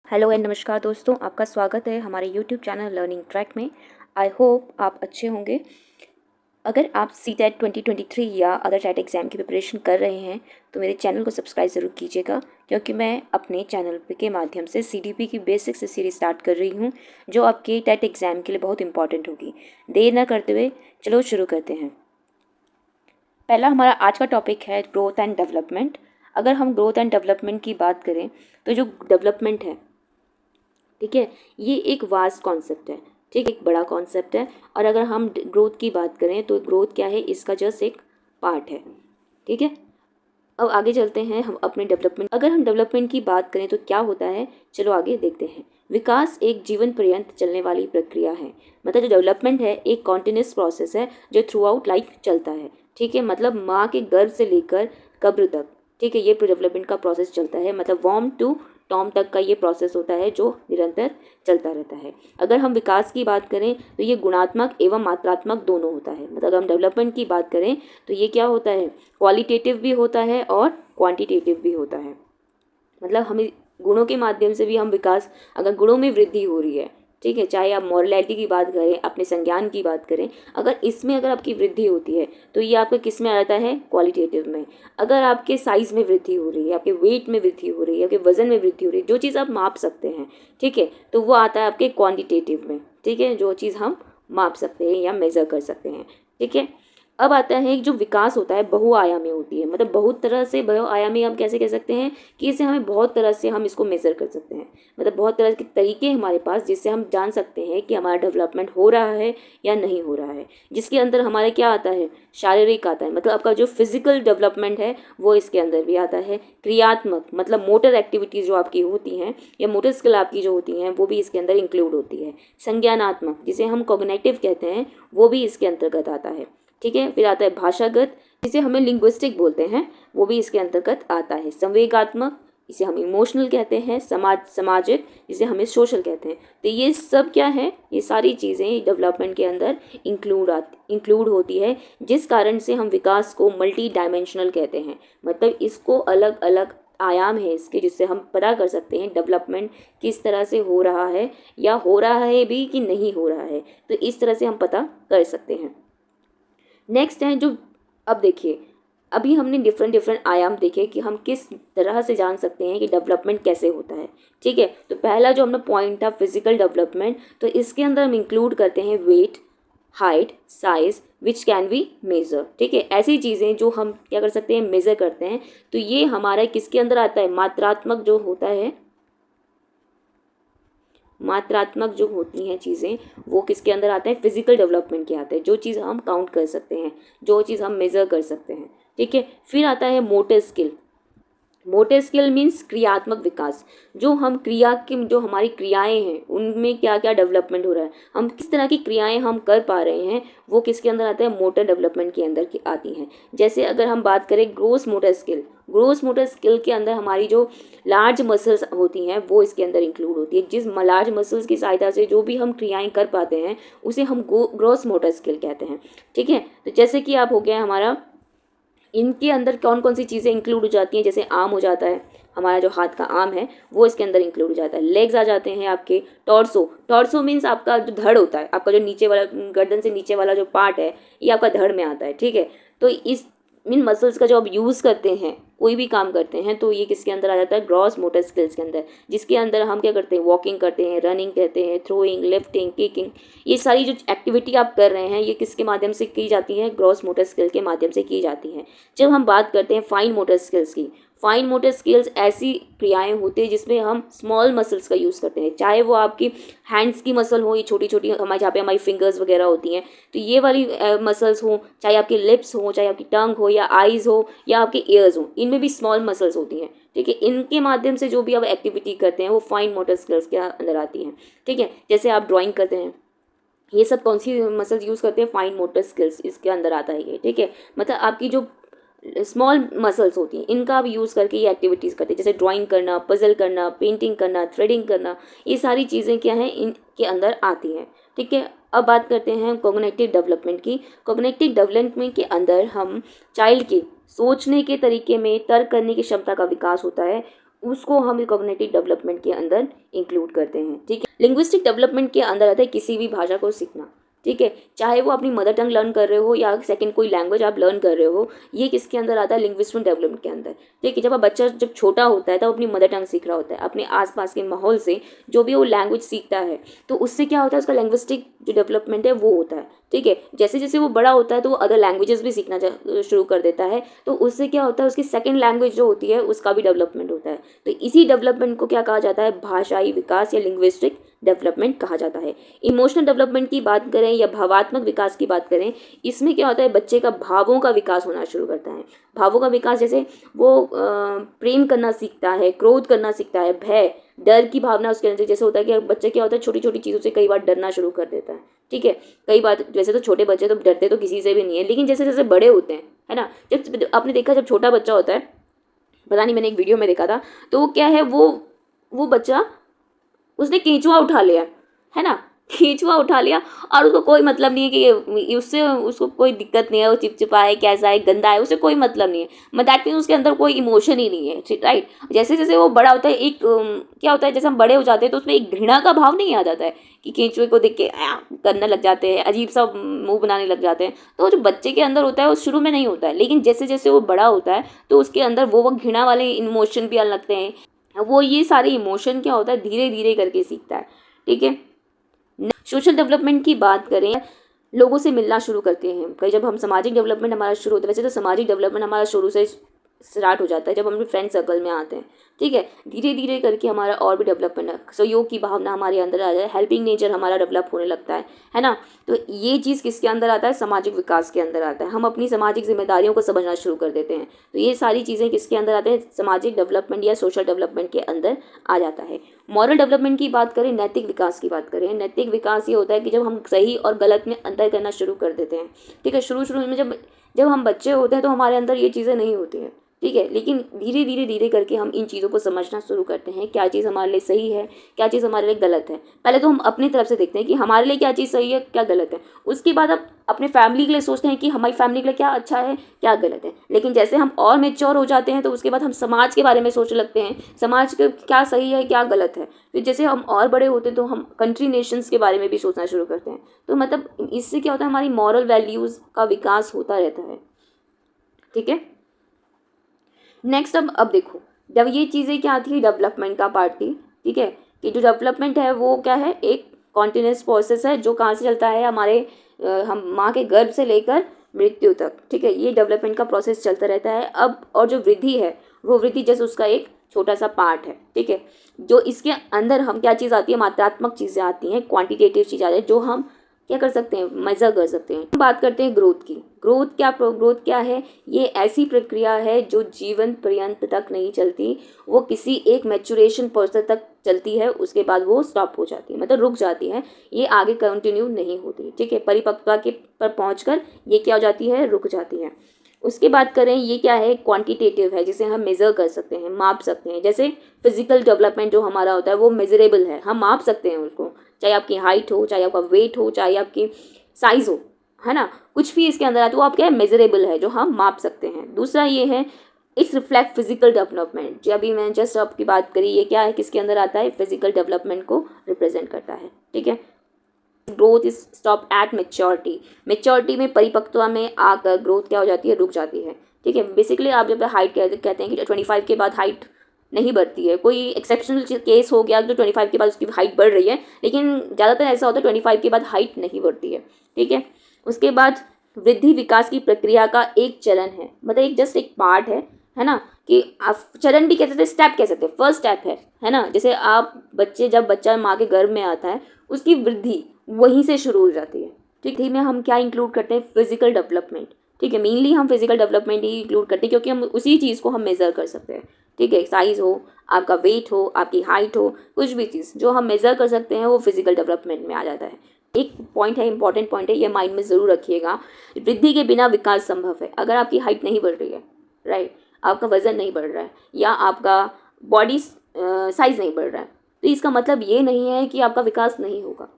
Hello and नमस्कार दोस्तों, आपका स्वागत है हमारे यूट्यूब चैनल लर्निंग ट्रैक में। आई होप आप अच्छे होंगे। अगर आप CTET 2023 या अदर टैट एग्ज़ाम की प्रिपरेशन कर रहे हैं तो मेरे चैनल को सब्सक्राइब ज़रूर कीजिएगा, क्योंकि मैं अपने चैनल के माध्यम से CDP की बेसिक से सीरीज स्टार्ट कर रही हूँ, जो आपके टैट एग्ज़ाम के लिए बहुत इंपॉर्टेंट होगी। देर ना करते हुए चलो शुरू करते हैं। पहला हमारा आज का टॉपिक है ग्रोथ एंड डेवलपमेंट। अगर हम ग्रोथ एंड डेवलपमेंट की बात करें तो जो डेवलपमेंट है, ठीक है, ये एक वास्ट कॉन्सेप्ट है, ठीक, एक बड़ा कॉन्सेप्ट है। और अगर हम ग्रोथ की बात करें तो ग्रोथ क्या है, इसका जस्ट एक पार्ट है, ठीक है। अब आगे चलते हैं हम अपने डेवलपमेंट। अगर हम डेवलपमेंट की बात करें तो क्या होता है, चलो आगे देखते हैं। विकास एक जीवन पर्यंत चलने वाली प्रक्रिया है। मतलब जो डेवलपमेंट है एक कॉन्टिन्यूस प्रोसेस है जो थ्रू आउट लाइफ चलता है, ठीक है। मतलब माँ के गर्भ से लेकर कब्र तक, ठीक है, ये डेवलपमेंट का प्रोसेस चलता है। मतलब वॉर्म टू टॉम तक का ये प्रोसेस होता है जो निरंतर चलता रहता है। अगर हम विकास की बात करें तो ये गुणात्मक एवं मात्रात्मक दोनों होता है। मतलब अगर हम डेवलपमेंट की बात करें तो ये क्या होता है, क्वालिटेटिव भी होता है और क्वांटिटेटिव भी होता है। मतलब हमें गुणों के माध्यम से भी हम विकास, अगर गुणों में वृद्धि हो रही है, ठीक है, चाहे आप मॉरलिटी की बात करें, अपने संज्ञान की बात करें, अगर इसमें अगर आपकी वृद्धि होती है तो ये आपका किस में आ जाता है, क्वालिटेटिव में। अगर आपके साइज में वृद्धि हो रही है, आपके वेट में वृद्धि हो रही है, आपके वजन में वृद्धि हो रही है, जो चीज़ आप माप सकते हैं, ठीक है, तो वो आता है आपके क्वान्टिटेटिव में, ठीक है, जो चीज़ हम माप सकते हैं या मेज़र कर सकते हैं, ठीक है। अब आता है जो विकास होता है बहुआयामी होती है। मतलब बहुत तरह से बहुआयामी हम कैसे कह सकते हैं कि इसे हमें बहुत तरह से हम इसको मेज़र कर सकते हैं। मतलब बहुत तरह के तरीके हमारे पास जिससे हम जान सकते हैं कि हमारा डेवलपमेंट हो रहा है या नहीं हो रहा है। जिसके अंदर हमारे क्या आता है, शारीरिक आता है, मतलब आपका जो फिजिकल डेवलपमेंट है वो इसके अंदर भी आता है। क्रियात्मक मतलब मोटर एक्टिविटीज़ जो आपकी होती हैं या मोटर स्किल आपकी जो होती हैं वो भी इसके अंदर इंक्लूड होती है। संज्ञानात्मक जिसे हम कॉग्निटिव कहते हैं वो भी इसके अंतर्गत आता है, ठीक है। फिर आता है भाषागत, जिसे हमें लिंग्विस्टिक बोलते हैं, वो भी इसके अंतर्गत आता है। संवेगात्मक, इसे हम इमोशनल कहते हैं। सामाजिक, जिसे हमें सोशल कहते हैं। तो ये सब क्या है, ये सारी चीज़ें डेवलपमेंट के अंदर इंक्लूड होती है, जिस कारण से हम विकास को मल्टी डायमेंशनल कहते हैं। मतलब इसको अलग अलग आयाम है इसके, जिससे हम पता कर सकते हैं डेवलपमेंट किस तरह से हो रहा है या हो रहा है भी कि नहीं हो रहा है। तो इस तरह से हम पता कर सकते हैं। नेक्स्ट है जो, अब देखिए, अभी हमने डिफरेंट आयाम देखे कि हम किस तरह से जान सकते हैं कि डेवलपमेंट कैसे होता है, ठीक है। तो पहला जो हमने पॉइंट था फिजिकल डेवलपमेंट, तो इसके अंदर हम इंक्लूड करते हैं weight, height, size which can be measure, ठीक है। ऐसी चीज़ें जो हम क्या कर सकते हैं, मेज़र करते हैं। तो ये हमारा किसके अंदर आता है, मात्रात्मक जो होता है, मात्रात्मक जो होती हैं चीज़ें वो किसके अंदर आते हैं, फिजिकल डेवलपमेंट के आते हैं। जो चीज़ हम काउंट कर सकते हैं, जो चीज़ हम मेज़र कर सकते हैं, ठीक है। फिर आता है motor skill. Motor skill means क्रियात्मक विकास। जो हम क्रिया की, जो हमारी क्रियाएं हैं उनमें क्या क्या डेवलपमेंट हो रहा है, हम किस तरह की क्रियाएं हम कर पा रहे हैं, वो किसके अंदर आता है, मोटर डेवलपमेंट के अंदर की आती हैं। जैसे अगर हम बात करें gross motor skill, gross motor skill के अंदर हमारी जो लार्ज मसल्स होती हैं वो इसके अंदर इंक्लूड होती है। जिस लार्ज मसल्स की सहायता से जो भी हम क्रियाएं कर पाते हैं उसे हम ग्रोस मोटर स्किल कहते हैं, ठीक है। तो जैसे कि आप हो गया हमारा, इनके अंदर कौन कौन सी चीज़ें इंक्लूड हो जाती हैं, जैसे आर्म हो जाता है, हमारा जो हाथ का आर्म है वो इसके अंदर इंक्लूड हो जाता है। लेग्स आ जाते हैं आपके। टॉर्सो, टॉर्सो मीन्स आपका जो धड़ होता है, आपका जो नीचे वाला, गर्दन से नीचे वाला जो पार्ट है ये आपका धड़ में आता है, ठीक है। तो इस इन मसल्स का जो आप यूज़ करते हैं, कोई भी काम करते हैं, तो ये किसके अंदर आ जाता है, ग्रॉस मोटर स्किल्स के अंदर। जिसके अंदर हम क्या करते हैं, वॉकिंग करते हैं, रनिंग करते हैं, थ्रोइंग, लिफ्टिंग, किकिंग, ये सारी जो एक्टिविटी आप कर रहे हैं ये किसके माध्यम से की जाती है, ग्रॉस मोटर स्किल के माध्यम से की जाती हैं। जब हम बात करते हैं फाइन मोटर स्किल्स की, फाइन मोटर स्किल्स ऐसी क्रियाएं होती है जिसमें हम स्मॉल मसल्स का यूज़ करते हैं। चाहे वो आपकी हैंड्स की मसल हो, ये छोटी छोटी हमारे जहाँ पे हमारी फिंगर्स वगैरह होती हैं, तो ये वाली मसल्स हो, चाहे आपकी लिप्स हो, चाहे आपकी टंग हो या आईज़ हो या आपके ईयर्स हो, इनमें भी स्मॉल मसल्स होती हैं, ठीक है। इनके माध्यम से जो भी आप एक्टिविटी करते हैं वो फाइन मोटर स्किल्स के अंदर आती हैं, ठीक है। जैसे आप ड्राइंग करते हैं, ये सब कौन सी मसल्स यूज़ करते हैं, फाइन मोटर स्किल्स इसके अंदर आता है ये, ठीक है। मतलब आपकी जो स्मॉल मसल्स होती हैं इनका आप यूज़ करके ये एक्टिविटीज़ करते हैं, जैसे ड्राइंग करना, पजल करना, पेंटिंग करना, थ्रेडिंग करना, ये सारी चीज़ें क्या हैं, इनके अंदर आती हैं, ठीक है। अब बात करते हैं कॉग्निटिव डेवलपमेंट की। कॉग्निटिव डेवलपमेंट के अंदर हम चाइल्ड के सोचने के तरीके में, तर्क करने की क्षमता का विकास होता है। उसको हम कॉग्निटिव डेवलपमेंट के अंदर इंक्लूड करते हैं। ठीक है, लिंग्विस्टिक डेवलपमेंट के अंदर आता है किसी भी भाषा को सीखना। ठीक है, चाहे वो अपनी मदर टंग लर्न कर रहे हो या सेकंड कोई लैंग्वेज आप लर्न कर रहे हो, ये किसके अंदर आता है, लिंग्विस्टिक डेवलपमेंट के अंदर। ठीक है, जब बच्चा जब छोटा होता है तब अपनी मदर टंग सीख रहा होता है, अपने आसपास के माहौल से जो भी वो लैंग्वेज सीखता है, तो उससे क्या होता है, उसका लिंग्विस्टिक जो डेवलपमेंट है वो होता है। ठीक है, जैसे जैसे वो बड़ा होता है तो वो अदर लैंग्वेजेस भी सीखना शुरू कर देता है, तो उससे क्या होता है, उसकी सेकंड लैंग्वेज जो होती है उसका भी डेवलपमेंट होता है। तो इसी डेवलपमेंट को क्या कहा जाता है, भाषाई विकास या लिंग्विस्टिक डेवलपमेंट कहा जाता है। इमोशनल डेवलपमेंट की बात करें या भावात्मक विकास की बात करें, इसमें क्या होता है, बच्चे का भावों का विकास होना शुरू करता है। भावों का विकास जैसे वो प्रेम करना सीखता है, क्रोध करना सीखता है, भय डर की भावना उसके अंदर जैसे होता है कि बच्चे क्या होता है, छोटी छोटी चीज़ों से कई बार डरना शुरू कर देता है। ठीक है, कई बार वैसे तो छोटे बच्चे तो डरते तो किसी से भी नहीं है, लेकिन जैसे जैसे बड़े होते हैं, है ना, जब आपने देखा जब छोटा बच्चा होता है, पता नहीं मैंने एक वीडियो में देखा था, तो वो क्या है, वो बच्चा उसने केंचुआ उठा लिया, है ना, केंचुआ उठा लिया और उसको कोई मतलब नहीं है कि ये उससे उसको कोई दिक्कत नहीं है, वो चिपचिपा है, कैसा है, गंदा है, उसे कोई मतलब नहीं है। दैट मीन उसके अंदर कोई इमोशन ही नहीं है। राइट, जैसे जैसे वो बड़ा होता है, एक क्या होता है, जैसे हम बड़े हो जाते हैं तो उसमें एक घृणा का भाव नहीं आ जाता है कि केंचुए को देख के करने लग जाते हैं, अजीब सा मुंह बनाने लग जाते हैं। तो जो बच्चे के अंदर होता है वो शुरू में नहीं होता है, लेकिन जैसे जैसे वो बड़ा होता है तो उसके अंदर वो घृणा वाले इमोशन भी आने लगते हैं। वो ये सारे इमोशन क्या होता है, धीरे धीरे करके सीखता है। ठीक है, सोशल डेवलपमेंट की बात करें, लोगों से मिलना शुरू करते हैं। कई जब हम सामाजिक डेवलपमेंट हमारा शुरू होता है, वैसे तो सामाजिक डेवलपमेंट हमारा शुरू से स्टार्ट हो जाता है जब हम अपने फ्रेंड सर्कल में आते हैं। ठीक है, धीरे धीरे करके हमारा और भी डेवलपमेंट है, सहयोग की भावना हमारे अंदर आ जाए, हेल्पिंग नेचर हमारा डेवलप होने लगता है ना। तो ये चीज़ किसके अंदर आता है, सामाजिक विकास के अंदर आता है। हम अपनी सामाजिक जिम्मेदारियों को समझना शुरू कर देते हैं। तो ये सारी चीज़ें किसके अंदर आते हैं, सामाजिक डेवलपमेंट या सोशल डेवलपमेंट के अंदर आ जाता है। मॉरल डेवलपमेंट की बात करें, नैतिक विकास की बात करें, नैतिक विकास ये होता है कि जब हम सही और गलत में अंतर करना शुरू कर देते हैं। ठीक है, शुरू में जब हम बच्चे होते हैं तो हमारे अंदर ये चीज़ें नहीं होती हैं। ठीक है, लेकिन धीरे करके हम इन चीज़ों को समझना शुरू करते हैं, क्या चीज़ हमारे लिए सही है, क्या चीज़ हमारे लिए गलत है। पहले तो हम अपनी तरफ से देखते हैं कि हमारे लिए क्या चीज़ सही है, क्या गलत है। उसके बाद अब अपने फैमिली के लिए सोचते हैं कि हमारी फैमिली के लिए क्या अच्छा है, क्या गलत है। लेकिन जैसे हम और मेच्योर हो जाते हैं तो उसके बाद हम समाज के बारे में सोचने लगते हैं, समाज के क्या सही है, क्या गलत है। फिर जैसे हम और बड़े होते हैं तो हम कंट्री नेशंस के बारे में भी सोचना शुरू करते हैं। तो मतलब इससे क्या होता है, हमारी मॉरल वैल्यूज़ का विकास होता रहता है। ठीक है, नेक्स्ट अब देखो, जब ये चीज़ें क्या थी, डेवलपमेंट का पार्ट थी। ठीक है, कि जो डेवलपमेंट है वो क्या है, एक कॉन्टिन्यूस प्रोसेस है जो कहाँ से चलता है, हमारे हम माँ के गर्भ से लेकर मृत्यु तक। ठीक है, ये डेवलपमेंट का प्रोसेस चलता रहता है। अब और जो वृद्धि है वो वृद्धि जैसे उसका एक छोटा सा पार्ट है। ठीक है, जो इसके अंदर हम क्या चीज़ आती है, मात्रात्मक चीज़ें आती हैं, क्वान्टिटेटिव चीज़ आती है जो हम क्या कर सकते हैं, मेजर कर सकते हैं। बात करते हैं ग्रोथ की। ग्रोथ क्या है, ये ऐसी प्रक्रिया है जो जीवन पर्यंत तक नहीं चलती, वो किसी एक मैच्योरेशन पर्सन तक चलती है, उसके बाद वो स्टॉप हो जाती है, मतलब रुक जाती है, ये आगे कंटिन्यू नहीं होती। ठीक है, परिपक्वता के पर पहुंचकर ये क्या हो जाती है, रुक जाती है। उसके बात करें, ये क्या है, क्वांटिटेटिव है, जिसे हम मेज़र कर सकते हैं, माप सकते हैं। जैसे फिजिकल डेवलपमेंट जो हमारा होता है वो मेजरेबल है, हम माप सकते हैं उसको, चाहे आपकी हाइट हो, चाहे आपका वेट हो, चाहे आपकी साइज़ हो, है ना, कुछ भी इसके अंदर आता है वो आप क्या है, मेजरेबल है, जो हम माप सकते हैं। दूसरा ये है, इट्स रिफ्लेक्ट फिजिकल डेवलपमेंट। जो अभी मैं जस्ट आपकी बात करी, ये क्या है, किसके अंदर आता है, फिजिकल डेवलपमेंट को रिप्रेजेंट करता है। ठीक है, growth is stop at maturity में, परिपक्वता में आकर ग्रोथ क्या हो जाती है, रुक जाती है। ठीक है, बेसिकली आप जब हाइट कहते हैं कि 25 के बाद हाइट नहीं बढ़ती है, कोई एक्सेप्शनल केस हो गया तो 25 के बाद उसकी हाइट बढ़ रही है, लेकिन ज़्यादातर ऐसा होता है 25 के बाद हाइट नहीं बढ़ती है। ठीक है, उसके बाद वृद्धि विकास की प्रक्रिया का एक चरण है, मतलब एक जस्ट एक पार्ट है ना, कि आप चरण भी कह सकते हैं, स्टेप कह सकते हैं, फर्स्ट स्टेप है ना। जैसे आप जब बच्चा माँ के गर्भ में आता है, उसकी वृद्धि वहीं से शुरू हो जाती है। ठीक है, में हम क्या इंक्लूड करते हैं, फिजिकल डेवलपमेंट। ठीक है, मेनली हम फिजिकल डेवलपमेंट ही इंक्लूड करते हैं क्योंकि हम उसी चीज़ को हम मेज़र कर सकते हैं। ठीक है, साइज़ हो, आपका वेट हो, आपकी हाइट हो, कुछ भी चीज़ जो हम मेज़र कर सकते हैं वो फिजिकल डेवलपमेंट में आ जाता है। एक पॉइंट है, इंपॉर्टेंट पॉइंट है, ये माइंड में ज़रूर रखिएगा, वृद्धि के बिना विकास संभव है। अगर आपकी हाइट नहीं बढ़ रही है, राइट, आपका वज़न नहीं बढ़ रहा है या आपका बॉडी साइज़ नहीं बढ़ रहा है, तो इसका मतलब ये नहीं है कि आपका विकास नहीं होगा।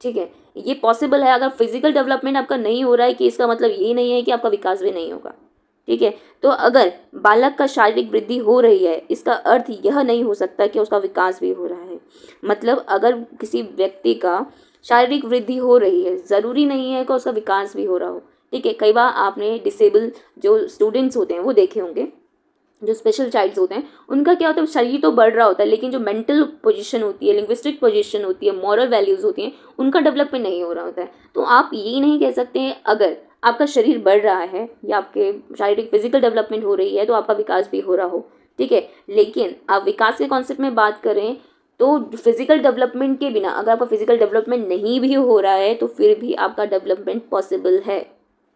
ठीक है, ये पॉसिबल है। अगर फिजिकल डेवलपमेंट आपका नहीं हो रहा है कि इसका मतलब ये नहीं है कि आपका विकास भी नहीं होगा। ठीक है। तो अगर बालक का शारीरिक वृद्धि हो रही है, इसका अर्थ यह नहीं हो सकता कि उसका विकास भी हो रहा है। मतलब अगर किसी व्यक्ति का शारीरिक वृद्धि हो रही है, ज़रूरी नहीं है कि उसका विकास भी हो रहा हो। ठीक है, कई बार आपने डिसेबल जो स्टूडेंट्स होते हैं वो देखे होंगे, जो स्पेशल चाइल्ड्स होते हैं, उनका क्या होता है, शरीर तो बढ़ रहा होता है लेकिन जो मेंटल पोजीशन होती है, लिंग्विस्टिक पोजीशन होती है, मॉरल वैल्यूज़ होती हैं, उनका डेवलपमेंट नहीं हो रहा होता है। तो आप ये नहीं कह सकते हैं अगर आपका शरीर बढ़ रहा है या आपके शारीरिक फिजिकल डेवलपमेंट हो रही है तो आपका विकास भी हो रहा हो। ठीक है, लेकिन आप विकास के कॉन्सेप्ट में बात करें तो फिजिकल डेवलपमेंट के बिना अगर आपका फिजिकल डेवलपमेंट नहीं भी हो रहा है तो फिर भी आपका डेवलपमेंट पॉसिबल है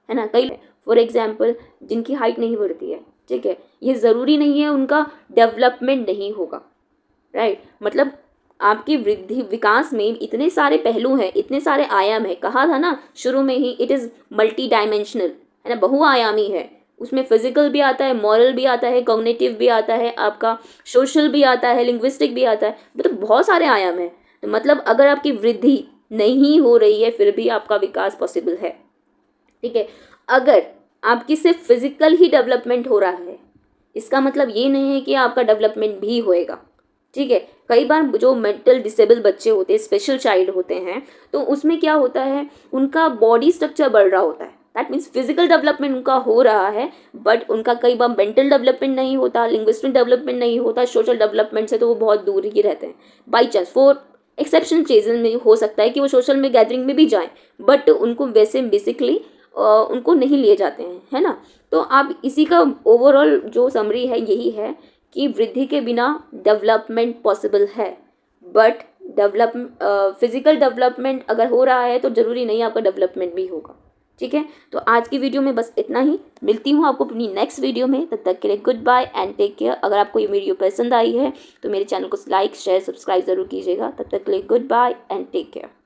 ना। कई फॉर एग्जाम्पल जिनकी हाइट नहीं बढ़ती है, ठीक है, ये ज़रूरी नहीं है उनका डेवलपमेंट नहीं होगा, राइट। मतलब आपकी वृद्धि विकास में इतने सारे पहलू हैं, इतने सारे आयाम हैं। कहा था ना शुरू में ही, इट इज़ मल्टी डायमेंशनल, है ना, बहुआयामी है। उसमें फिजिकल भी आता है, मॉरल भी आता है, कॉग्निटिव भी आता है, आपका सोशल भी आता है, लिंग्विस्टिक भी आता है, मतलब बहुत सारे आयाम हैं। तो मतलब अगर आपकी वृद्धि नहीं हो रही है फिर भी आपका विकास पॉसिबल है। ठीक है, अगर आपकी सिर्फ फिजिकल ही डेवलपमेंट हो रहा है इसका मतलब ये नहीं है कि आपका डेवलपमेंट भी होएगा। ठीक है, कई बार जो मेंटल डिसेबल बच्चे होते हैं, स्पेशल चाइल्ड होते हैं, तो उसमें क्या होता है, उनका बॉडी स्ट्रक्चर बढ़ रहा होता है। दैट मीन्स फिजिकल डेवलपमेंट उनका हो रहा है बट उनका कई बार मेंटल डेवलपमेंट नहीं होता, लिंग्विस्टिक डेवलपमेंट नहीं होता, सोशल डेवलपमेंट से तो वो बहुत दूर ही रहते हैं। By chance for exception cases में हो सकता है कि वो सोशल में गैदरिंग में भी जाएं बट उनको वैसे बेसिकली उनको नहीं लिए जाते हैं, है ना। तो आप इसी का ओवरऑल जो समरी है यही है कि वृद्धि के बिना डेवलपमेंट पॉसिबल है बट फिजिकल डेवलपमेंट अगर हो रहा है तो ज़रूरी नहीं आपका डेवलपमेंट भी होगा। ठीक है, तो आज की वीडियो में बस इतना ही। मिलती हूँ आपको अपनी नेक्स्ट वीडियो में, तब तक के लिए goodbye and take care. अगर आपको ये वीडियो पसंद आई है तो मेरे चैनल को लाइक शेयर सब्सक्राइब ज़रूर कीजिएगा। तब तक के लिए goodbye and take care.